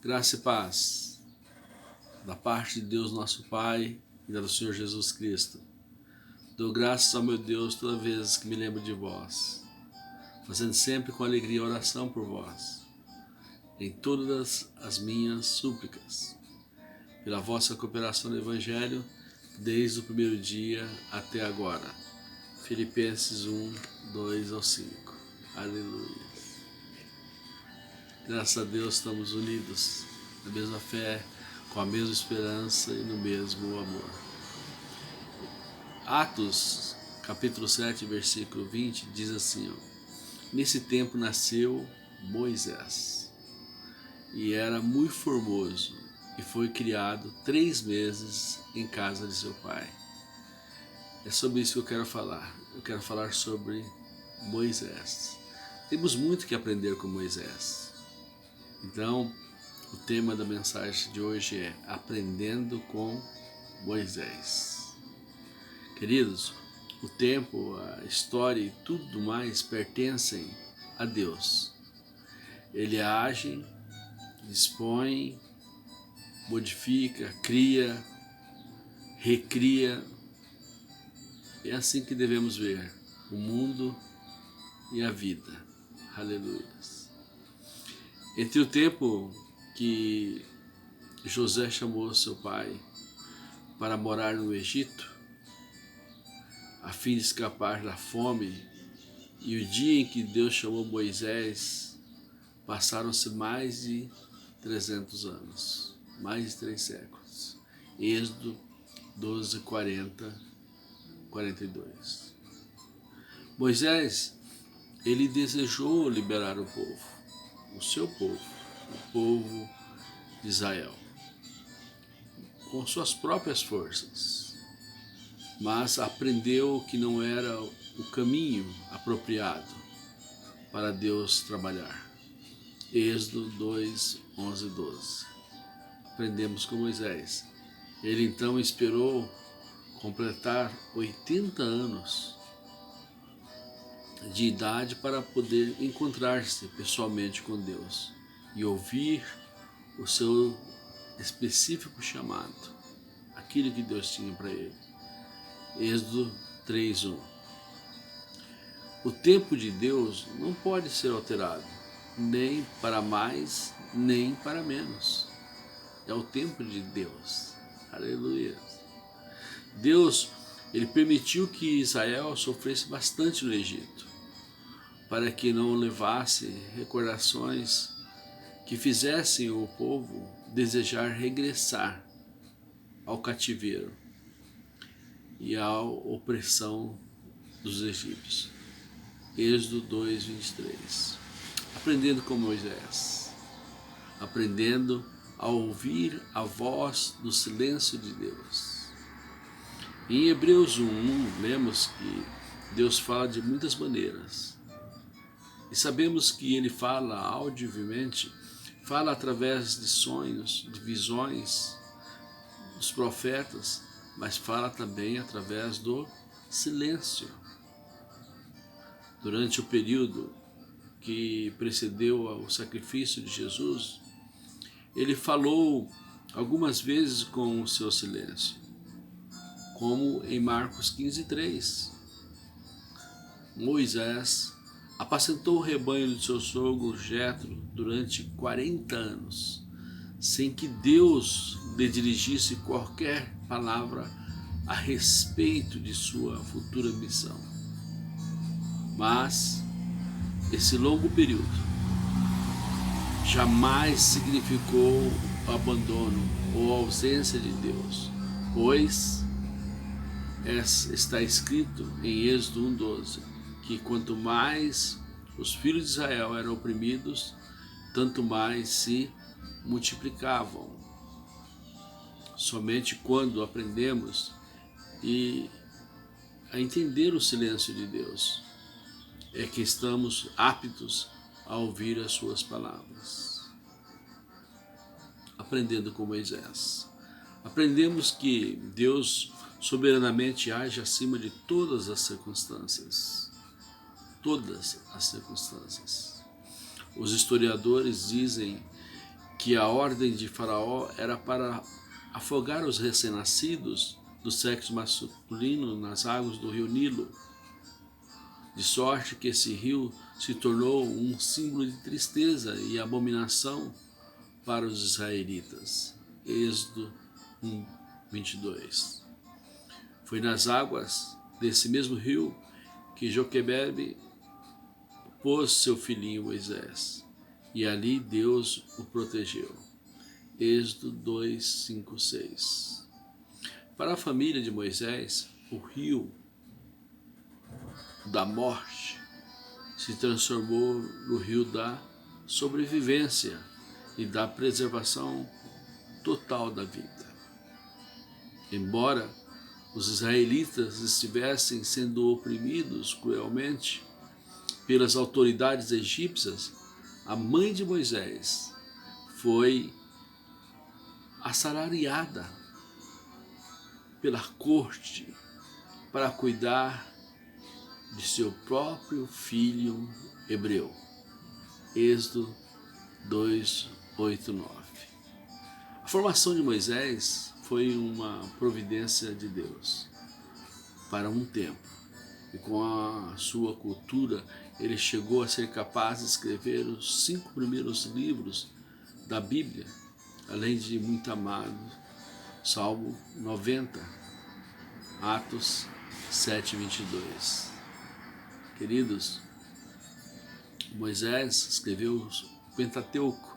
Graça e paz da parte de Deus nosso Pai e da do Senhor Jesus Cristo. Dou graças ao meu Deus toda vez que me lembro de vós, fazendo sempre com alegria oração por vós, em todas as minhas súplicas, pela vossa cooperação no Evangelho, desde o primeiro dia até agora. Filipenses 1, 2 ao 5. Aleluia. Graças a Deus estamos unidos na mesma fé, com a mesma esperança e no mesmo amor. Atos, capítulo 7, versículo 20, diz assim, nesse tempo nasceu Moisés, e era muito formoso, e foi criado 3 meses em casa de seu pai. É sobre isso que eu quero falar. Eu quero falar sobre Moisés. Temos muito que aprender com Moisés. Então, o tema da mensagem de hoje é Aprendendo com Moisés. Queridos, o tempo, a história e tudo mais pertencem a Deus. Ele age, dispõe, modifica, cria, recria. É assim que devemos ver o mundo e a vida. Aleluia. Entre o tempo que José chamou seu pai para morar no Egito, a fim de escapar da fome, e o dia em que Deus chamou Moisés, passaram-se mais de 300 anos, mais de 3 séculos. Êxodo 12, 40, 42. Moisés, ele desejou liberar o povo, o seu povo, o povo de Israel, com suas próprias forças, mas aprendeu que não era o caminho apropriado para Deus trabalhar. Êxodo 2, 11 e 12. Aprendemos com Moisés. Ele então esperou completar 80 anos de idade para poder encontrar-se pessoalmente com Deus e ouvir o seu específico chamado, aquilo que Deus tinha para ele. Êxodo 3:1. O tempo de Deus não pode ser alterado, nem para mais, nem para menos. É o tempo de Deus. Aleluia. Deus, ele permitiu que Israel sofresse bastante no Egito, para que não levasse recordações que fizessem o povo desejar regressar ao cativeiro e à opressão dos egípcios. Êxodo 2, 23. Aprendendo com Moisés, aprendendo a ouvir a voz do silêncio de Deus. Em Hebreus 1, lemos que Deus fala de muitas maneiras. E sabemos que ele fala audivelmente, fala através de sonhos, de visões dos profetas, mas fala também através do silêncio. Durante o período que precedeu o sacrifício de Jesus, ele falou algumas vezes com o seu silêncio, como em Marcos 15:3. Moisés apacentou o rebanho de seu sogro Jetro durante 40 anos, sem que Deus lhe dirigisse qualquer palavra a respeito de sua futura missão. Mas esse longo período jamais significou o abandono ou a ausência de Deus, pois está escrito em Êxodo 1:12 que quanto mais os filhos de Israel eram oprimidos, tanto mais se multiplicavam. Somente quando aprendemos a entender o silêncio de Deus é que estamos aptos a ouvir as suas palavras. Aprendendo com Moisés. Aprendemos que Deus soberanamente age acima de todas as circunstâncias. Todas as circunstâncias. Os historiadores dizem que a ordem de Faraó era para afogar os recém-nascidos do sexo masculino nas águas do rio Nilo, de sorte que esse rio se tornou um símbolo de tristeza e abominação para os israelitas. Êxodo 1, 22. Foi nas águas desse mesmo rio que Joquebede pôs seu filhinho Moisés, e ali Deus o protegeu. Êxodo 2, 5, 6. Para a família de Moisés, o rio da morte se transformou no rio da sobrevivência e da preservação total da vida. Embora os israelitas estivessem sendo oprimidos cruelmente pelas autoridades egípcias, a mãe de Moisés foi assalariada pela corte para cuidar de seu próprio filho hebreu. Êxodo 2, 8, 9. A formação de Moisés foi uma providência de Deus para um tempo, e com a sua cultura ele chegou a ser capaz de escrever os 5 primeiros livros da Bíblia, além de muito amado, Salmo 90, Atos 7, 22. Queridos, Moisés escreveu o Pentateuco,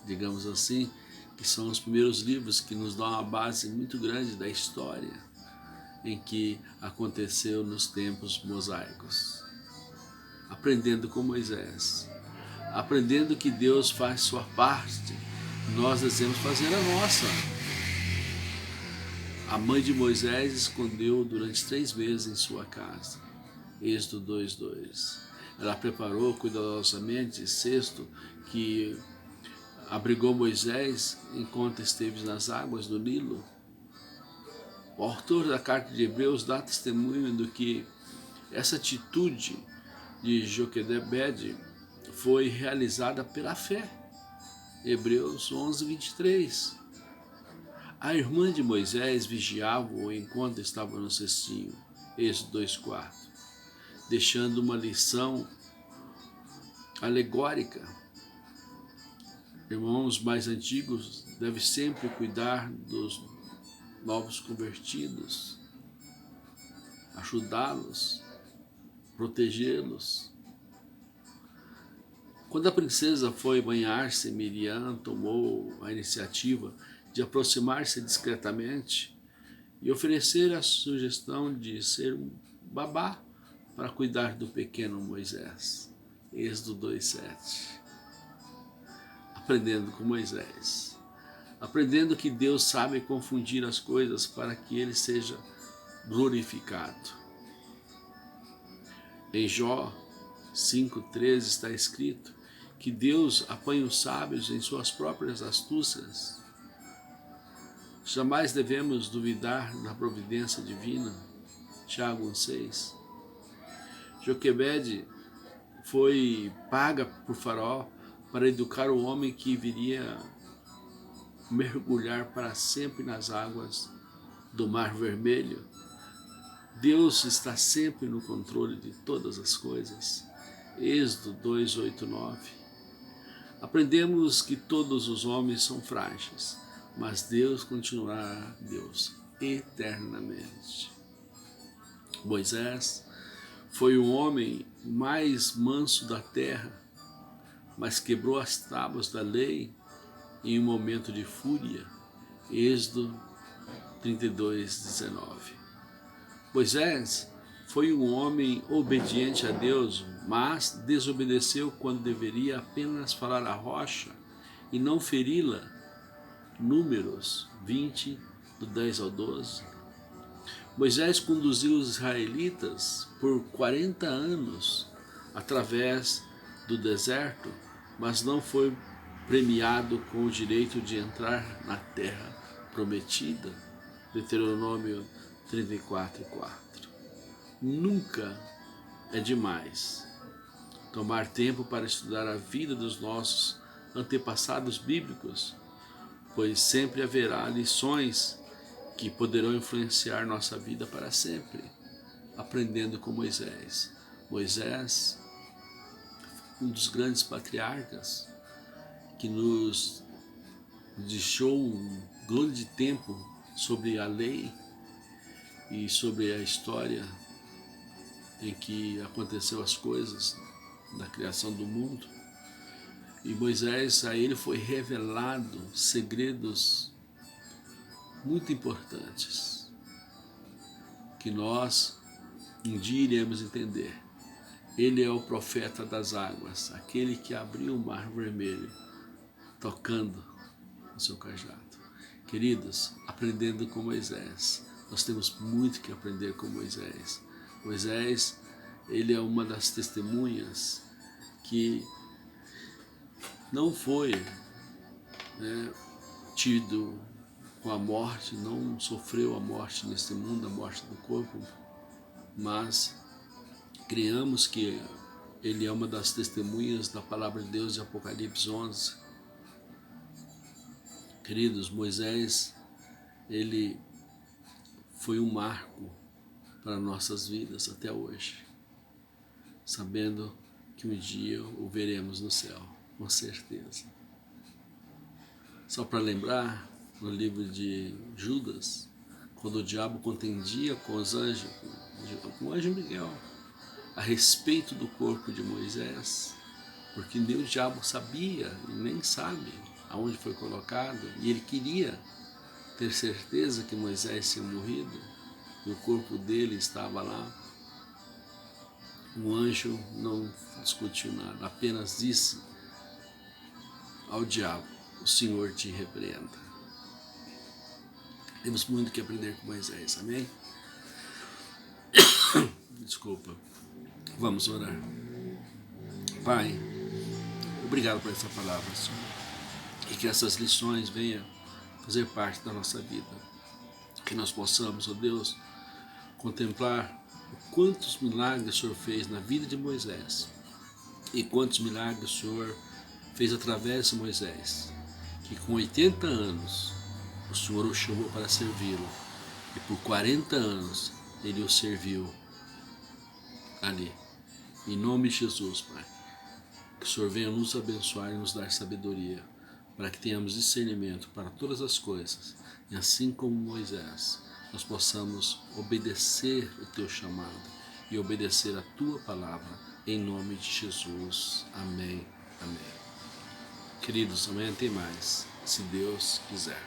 digamos assim, que são os primeiros livros que nos dão uma base muito grande da história em que aconteceu nos tempos mosaicos. Aprendendo com Moisés, aprendendo que Deus faz sua parte, nós devemos fazer a nossa. A mãe de Moisés escondeu durante 3 meses em sua casa. Êxodo 2, 2. Ela preparou cuidadosamente cesto que abrigou Moisés enquanto esteve nas águas do Nilo. O autor da carta de Hebreus dá testemunho do que essa atitude de Joquebede foi realizada pela fé. Hebreus 11, 23. A irmã de Moisés vigiava-o enquanto estava no cestinho. Êxodo 2, 4. Deixando uma lição alegórica. Irmãos mais antigos devem sempre cuidar dos novos convertidos, ajudá-los, protegê-los. Quando a princesa foi banhar-se, Miriam tomou a iniciativa de aproximar-se discretamente e oferecer a sugestão de ser um babá para cuidar do pequeno Moisés. Êxodo 2, 7. Aprendendo com Moisés. Aprendendo que Deus sabe confundir as coisas para que ele seja glorificado. Em Jó 5,13 está escrito que Deus apanha os sábios em suas próprias astúcias. Jamais devemos duvidar da providência divina. Tiago 1,6. Joquebede foi paga por Faraó para educar o homem que viria mergulhar para sempre nas águas do Mar Vermelho. Deus está sempre no controle de todas as coisas. Êxodo 2, 8, 9. Aprendemos que todos os homens são frágeis, mas Deus continuará Deus eternamente. Moisés foi o homem mais manso da terra, mas quebrou as tábuas da lei em um momento de fúria. Êxodo 32, 19. Moisés foi um homem obediente a Deus, mas desobedeceu quando deveria apenas falar à rocha e não feri-la. Números 20, do 10 ao 12. Moisés conduziu os israelitas por 40 anos através do deserto, mas não foi premiado com o direito de entrar na terra prometida. Deuteronômio 34, 4. Nunca é demais tomar tempo para estudar a vida dos nossos antepassados bíblicos, pois sempre haverá lições que poderão influenciar nossa vida para sempre, aprendendo com Moisés. Moisés, um dos grandes patriarcas, que nos deixou um grande tempo sobre a lei e sobre a história em que aconteceu as coisas da criação do mundo. E Moisés, a ele foi revelado segredos muito importantes que nós um dia iremos entender. Ele é o profeta das águas, aquele que abriu o mar vermelho, tocando o seu cajado. Queridos, aprendendo com Moisés, nós temos muito que aprender com Moisés. Moisés, ele é uma das testemunhas que não foi tido com a morte, não sofreu a morte neste mundo, a morte do corpo, mas criamos que ele é uma das testemunhas da palavra de Deus de Apocalipse 11. Queridos, Moisés, ele foi um marco para nossas vidas até hoje, sabendo que um dia o veremos no céu, com certeza. Só para lembrar, no livro de Judas, quando o diabo contendia com os anjos, com o anjo Miguel, a respeito do corpo de Moisés, porque nem o diabo sabia, nem sabe aonde foi colocado, e ele queria ter certeza que Moisés tinha morrido, e o corpo dele estava lá. O anjo não discutiu nada, apenas disse ao diabo: o Senhor te repreenda. Temos muito que aprender com Moisés, amém? Desculpa. Vamos orar. Pai, obrigado por essa palavra, Senhor. E que essas lições venham fazer parte da nossa vida. Que nós possamos, ó Deus, contemplar quantos milagres o Senhor fez na vida de Moisés e quantos milagres o Senhor fez através de Moisés, que com 80 anos o Senhor o chamou para servi-lo e por 40 anos ele o serviu ali. Em nome de Jesus, Pai, que o Senhor venha nos abençoar e nos dar sabedoria, para que tenhamos discernimento para todas as coisas, e assim como Moisés, nós possamos obedecer o Teu chamado e obedecer a Tua palavra, em nome de Jesus. Amém. Amém. Queridos, amanhã tem mais, se Deus quiser.